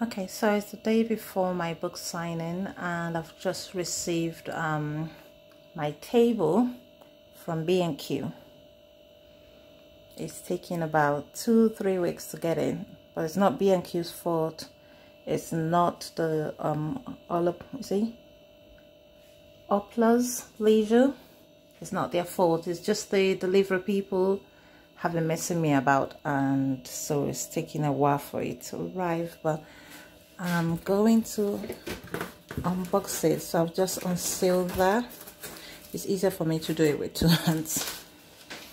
Okay, so it's the day before my book signing and I've just received my table from B&Q. It's taking about 2-3 weeks to get in, but it's not B&Q's fault. It's not the Oypla's leisure. It's not their fault. It's just the delivery people have been messing me about, and so it's taking a while for it to arrive. But I'm going to unbox it, so I've just unsealed that. It's easier for me to do it with 2 hands.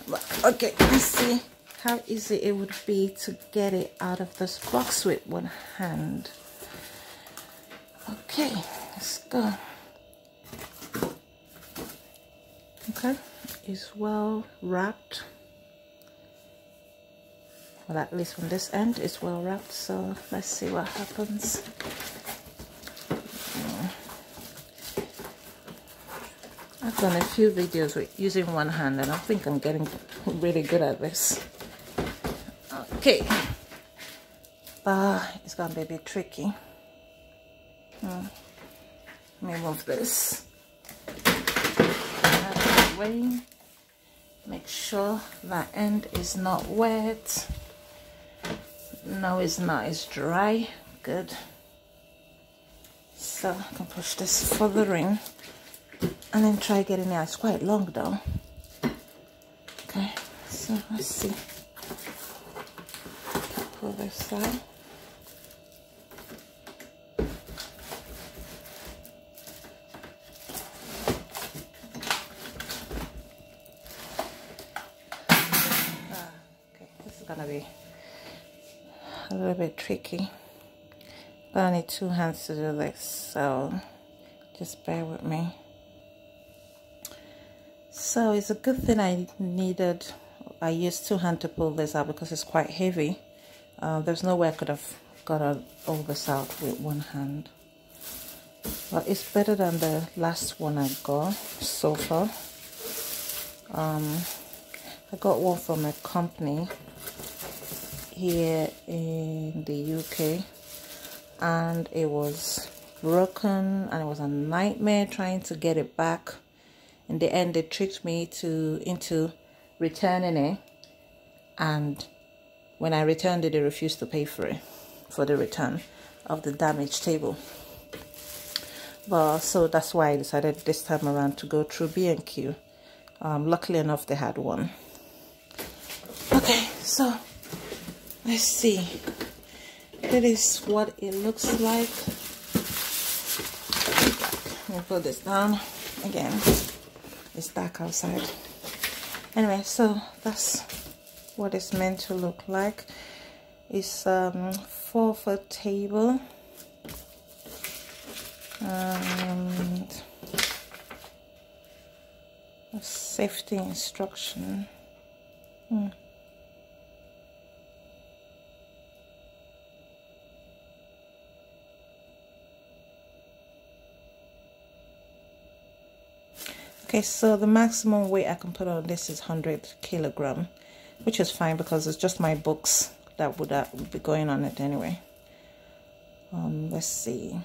But okay, let's see how easy it would be to get it out of this box with 1 hand. Okay, let's go. Okay, it's well wrapped. Well, at least from this end, it's well wrapped. So let's see what happens. I've done a few videos with using 1 hand, and I think I'm getting really good at this. Okay, but it's gonna be a bit tricky. Let me move this out of the way. Make sure that end is not wet. No, it's not. It's dry. Good. So I can push this further in and then try getting it. It's quite long though. Okay, so let's see. Pull this out. Okay, this is gonna be a little bit tricky, but I need 2 hands to do this, so just bear with me. So it's a good thing I used 2 hands to pull this out because it's quite heavy. There's no way I could have got all this out with 1 hand, but it's better than the last one I got so far. I got one from a company here in the UK, and it was broken and it was a nightmare trying to get it back. In the end, they tricked me into returning it, and when I returned it, they refused to pay for the return of the damaged table. But so that's why I decided this time around to go through B&Q. Luckily enough, they had one. Okay, so let's see. That is what it looks like. Let me put this down again. It's dark outside. Anyway, so that's what it's meant to look like. It's 4-foot table, and a safety instruction. Okay, so the maximum weight I can put on this is 100 kilograms, which is fine because it's just my books that would be going on it anyway. Let's see.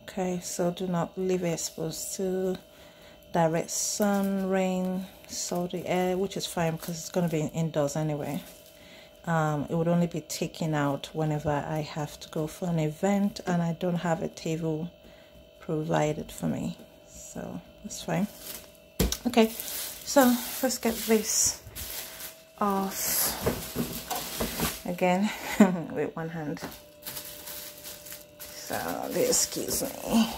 Okay, so do not leave it exposed to direct sun, rain, salty air, which is fine because it's going to be indoors anyway. It would only be taken out whenever I have to go for an event and I don't have a table provided for me, so that's fine. Okay, so let's get this off again with 1 hand. So excuse me.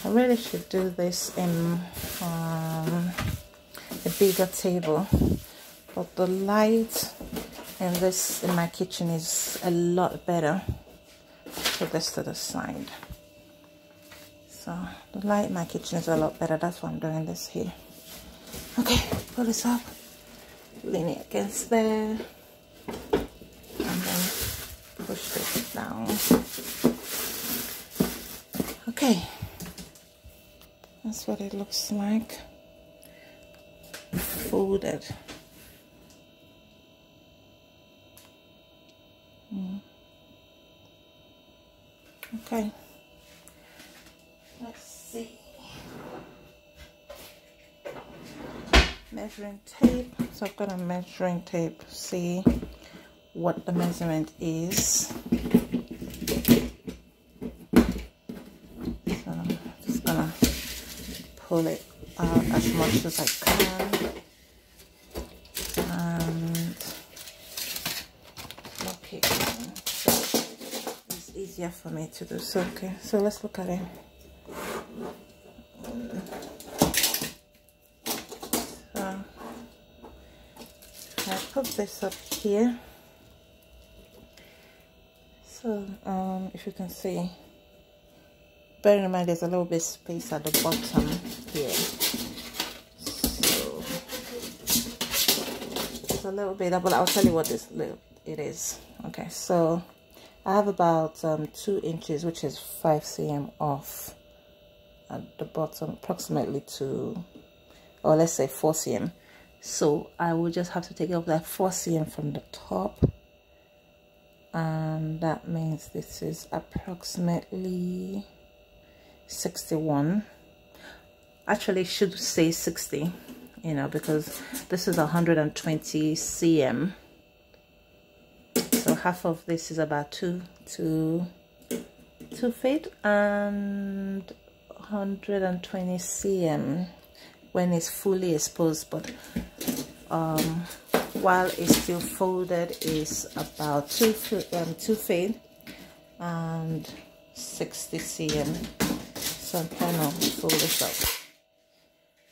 I really should do this in a bigger table, but the light in my kitchen is a lot better. Put this to the side. So the light in my kitchen is a lot better. That's why I'm doing this here. Okay, pull this up, lean it against there, and then push this down. Okay, that's what it looks like, folded. Okay, let's see. Measuring tape. So I've got a measuring tape. See what the measurement is. So I'm just gonna pull it out as much as I can and lock it in. So it's easier for me to do. So okay, so let's look at it. I put this up here, so if you can see, bear in mind there's a little bit space at the bottom here, so it's a little bit, but I'll tell you what it is. Okay, so I have about 2 inches, which is 5 cm off at the bottom, approximately 2, or let's say 4 cm. So I will just have to take off that 4 cm from the top, and that means this is approximately 61. Actually, should say 60, you know, because this is 120 cm. So half of this is about 2 feet and 120 cm when it's fully exposed, but while it's still folded is about 2 feet and 60 cm. So I'm trying to fold this up.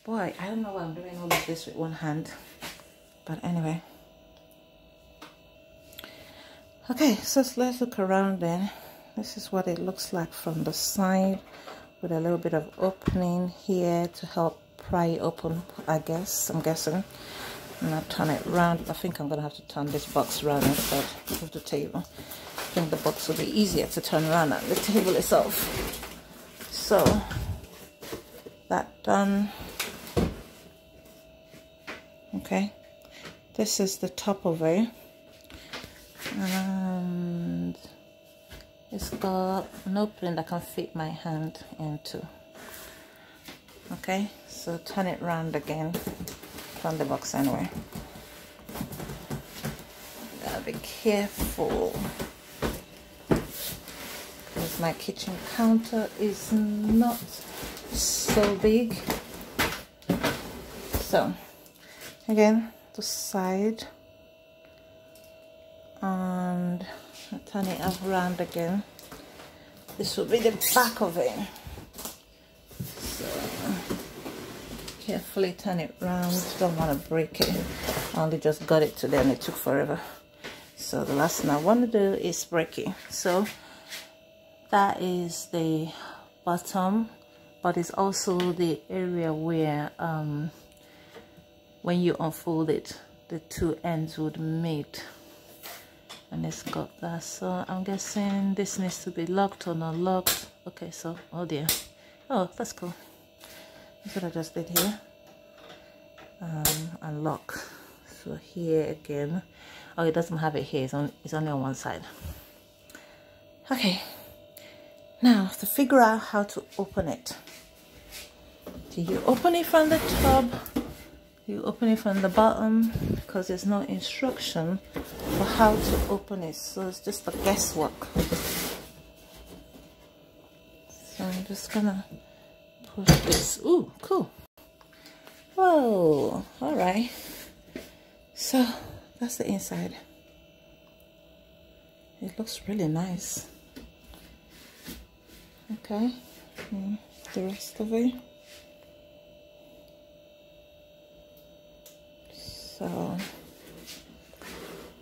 Boy, I don't know why I'm doing all of this with one hand, but anyway. Okay, so let's look around then. This is what it looks like from the side, with a little bit of opening here to help pry it open, I guess, I'm guessing. And I turn it round. I think I'm gonna have to turn this box around instead of the table. I think the box will be easier to turn around than the table itself. So that done. Okay, this is the top of it, and it's got an opening that can fit my hand into. Okay, so turn it round again, turn the box anyway. Gotta be careful because my kitchen counter is not so big. So again, the side, and turn it around again. This will be the back of it. So carefully turn it round. Don't want to break it. I only just got it today and it took forever. So the last thing I want to do is break it. So that is the bottom, but it's also the area where when you unfold it, the two ends would meet. And it's got that, so I'm guessing this needs to be locked or not locked. Okay, so oh dear, oh that's cool. That's what I just did here. Unlock. So here again, oh, it doesn't have it here, it's only on one side. Okay, now to figure out how to open it. Do you open it from the top? You open it from the bottom, because there's no instruction for how to open it, so it's just a guesswork. So I'm just gonna push this. Ooh, cool. Whoa, all right. So that's the inside. It looks really nice. Okay, the rest of it. So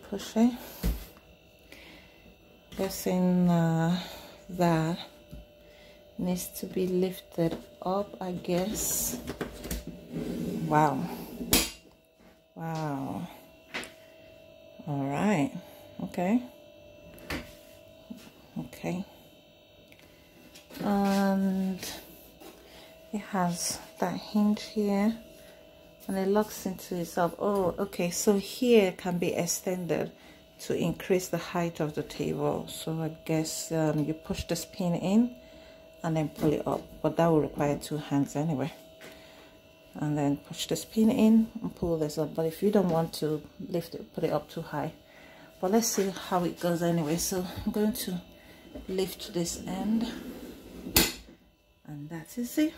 push it. Guessing that needs to be lifted up, I guess. Wow. Wow. All right. Okay. Okay. And it has that hinge here, and it locks into itself. Oh, okay. So here can be extended to increase the height of the table. So I guess you push this pin in and then pull it up, but that will require 2 hands anyway. And then push this pin in and pull this up. But if you don't want to lift it, put it up too high. But let's see how it goes anyway. So I'm going to lift this end, and that is it.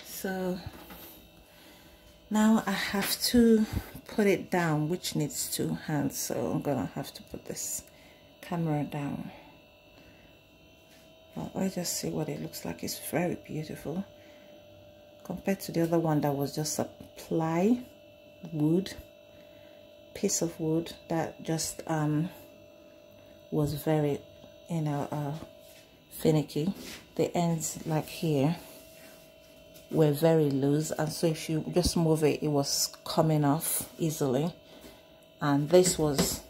So now I have to put it down, which needs 2 hands. So I'm gonna have to put this camera down. Well, let's just see what it looks like. It's very beautiful compared to the other one that was just a piece of wood that just was very, you know, finicky. The ends, like here, were very loose, and so if you just move it, it was coming off easily. And this looks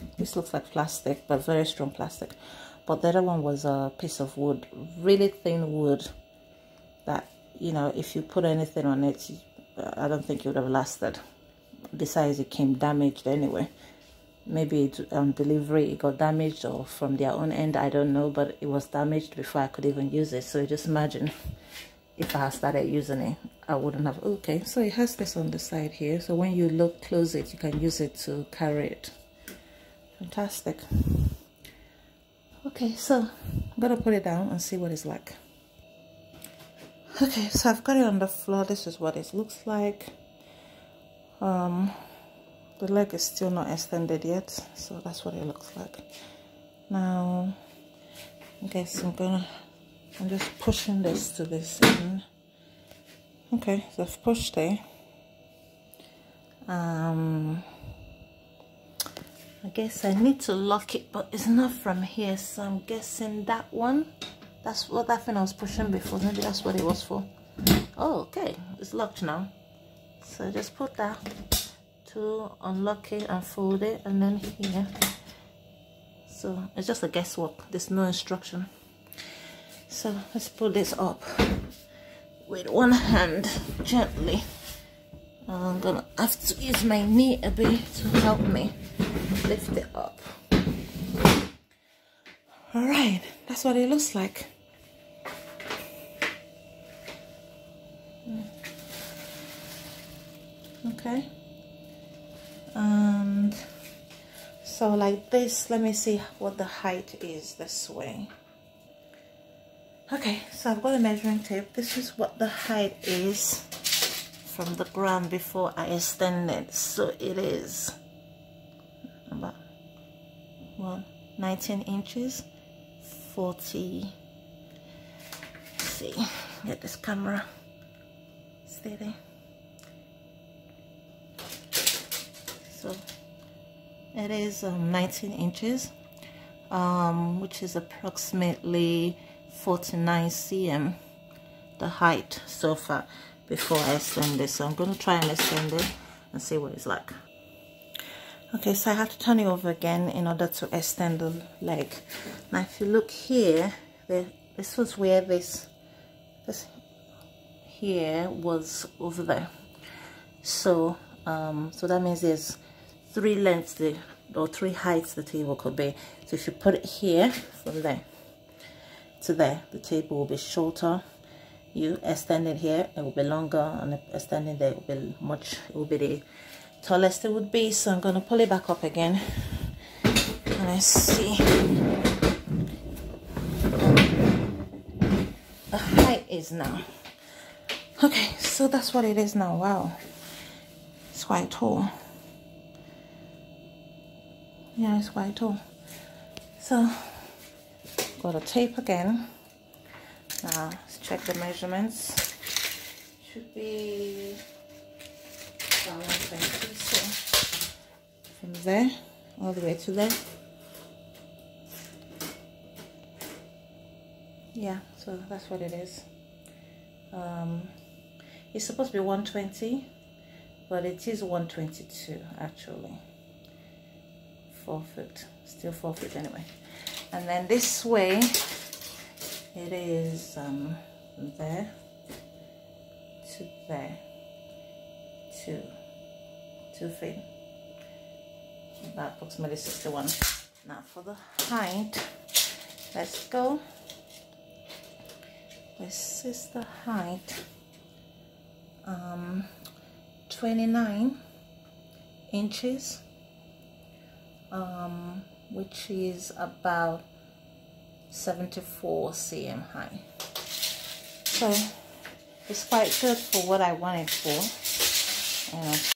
like plastic, but very strong plastic. But the other one was a piece of wood, really thin wood that, you know, if you put anything on it, I don't think it would have lasted. Besides, it came damaged anyway. Maybe on delivery it got damaged, or from their own end, I don't know, but it was damaged before I could even use it. So just imagine if I had started using it, I wouldn't have. Okay, so it has this on the side here, so when you close it, you can use it to carry it. Fantastic. Okay, so I'm gonna put it down and see what it's like. Okay, so I've got it on the floor. This is what it looks like. The leg is still not extended yet, so that's what it looks like. Now, I guess I'm just pushing this to this end. Okay, so I've pushed it. I guess I need to lock it, but it's not from here, so I'm guessing that one. That's what that thing I was pushing before. Maybe that's what it was for. Oh, okay, it's locked now. So just put that to unlock it and fold it, and then here. So it's just a guesswork. There's no instruction. So let's put this up with one hand gently. I'm gonna have to use my knee a bit to help me lift it up. All right, that's what it looks like. Okay, and so like this, let me see what the height is this way. Okay, so I've got a measuring tape. This is what the height is from the ground before I extend it. So it is about 19 inches, 40. Let's see, get this camera steady. So it is 19 inches, which is approximately 49 cm, the height so far before I extend this. So I'm going to try and extend it and see what it's like. Okay, so I have to turn it over again in order to extend the leg. Now if you look here, this was where this here was over there. So so that means there's 3 lengths or 3 heights the table could be. So if you put it here, from there to there, the table will be shorter. You extend it here, it will be longer, and extending there will be it will be the tallest it would be. So I'm going to pull it back up again, and let's see. The height is now. Okay, so that's what it is now. Wow, it's quite tall. Yeah, it's quite tall. So got a tape again. Now let's check the measurements. Should be about 1.2. So from there all the way to there. Yeah, so that's what it is. It's supposed to be 120, but it is 122 actually. 4 foot, still 4 foot anyway. And then this way it is there to there, 2 feet, about approximately 61. Now for the height, let's go. This is the height, 29 inches, which is about 74 cm high. So it's quite good for what I want it for.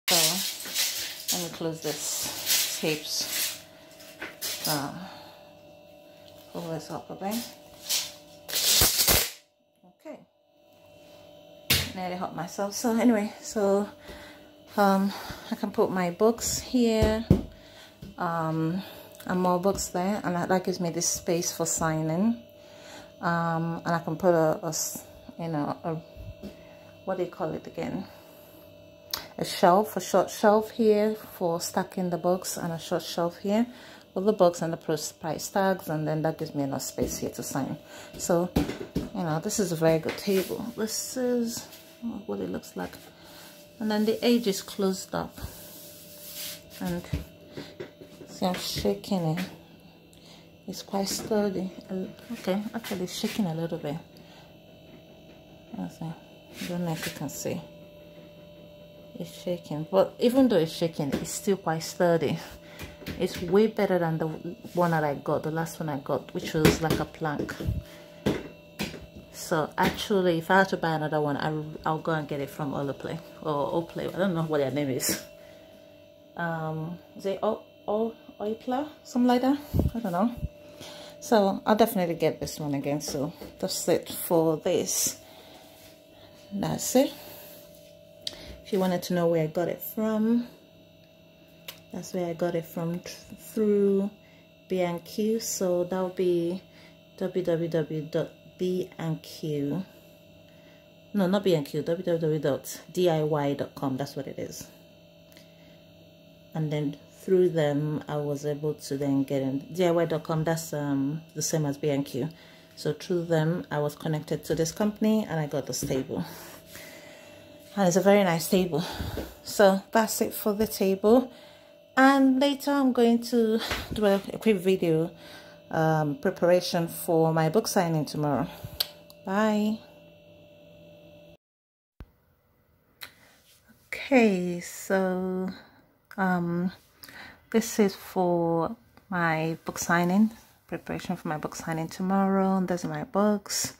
So let me close this tapes. Pull this up a bit. Okay. Nearly hurt myself. So anyway, so I can put my books here. And more books there, and that gives me this space for signing. And I can put a what do you call it again? A short shelf here for stacking the books, and a short shelf here with the books and the price tags, and then that gives me enough space here to sign. So, this is a very good table. This is what it looks like, and then the edge is closed up, and see, I'm shaking it. It's quite sturdy. Okay, actually it's shaking a little bit. I don't know if you can see. It's shaking, but even though it's shaking, it's still quite sturdy. It's way better than the one that I got, the last one I got, which was like a plank. So actually, if I had to buy another one, I'll go and get it from Oypla or Oypla. I don't know what their name is. Is it Oypla, something like that? I don't know. So I'll definitely get this one again. So that's it for this. That's it. If you wanted to know where I got it from, that's where I got it from, through B&Q. So that would be www.b&q. No, not B&Q. www.diy.com. That's what it is. And then through them, I was able to then get in DIY.com. That's the same as B&Q. So through them, I was connected to this company, and I got this table. And it's a very nice table. So that's it for the table. And later, I'm going to do a quick video preparation for my book signing tomorrow. Bye. Okay, so this is for my book signing, preparation for my book signing tomorrow. Those are my books.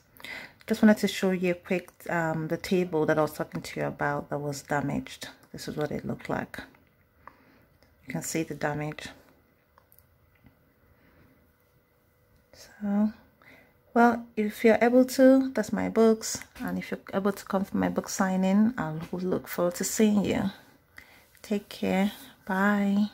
Just wanted to show you quick the table that I was talking to you about that was damaged. This is what it looked like. You can see the damage. So, well, if you're able to, that's my books. And if you're able to come for my book signing, I'll look forward to seeing you. Take care. Bye.